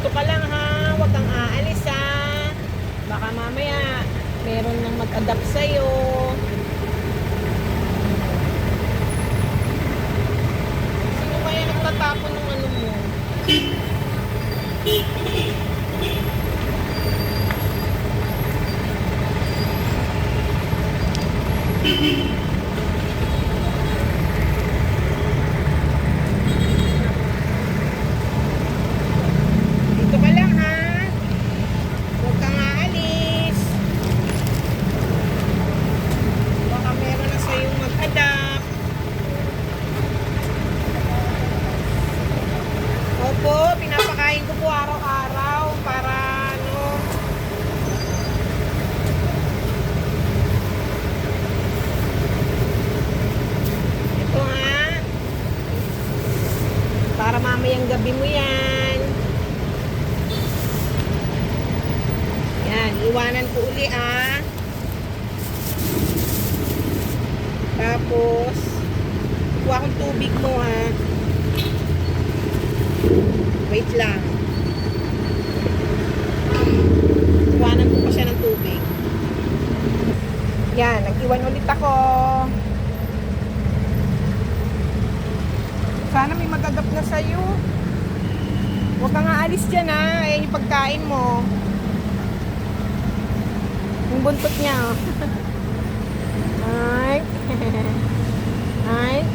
Dito ka lang ha, huwag kang aalis ha. Baka mamaya meron nang mag-adapt sa'yo. Sino kaya nagtatapon ng ano mo? Dito ka lang ha. Huwag kang aalis. Baka meron na sa'yong mag-adapt. Opo, pinapakain ko po araw-araw para ano. Ito ha. Para mamayang gabi mo yan. Yan, iwanan ko uli ah. Tapos, kuha akong tubig mo ha. Wait lang. Iwanan ko pa siya ng tubig. Yan, nag-iwan ulit ako. Sana may mag-adapt na sa'yo. Huwag kang aalis dyan ha. Ayan yung pagkain mo. Yung buntot niya oh. Ay. Ay.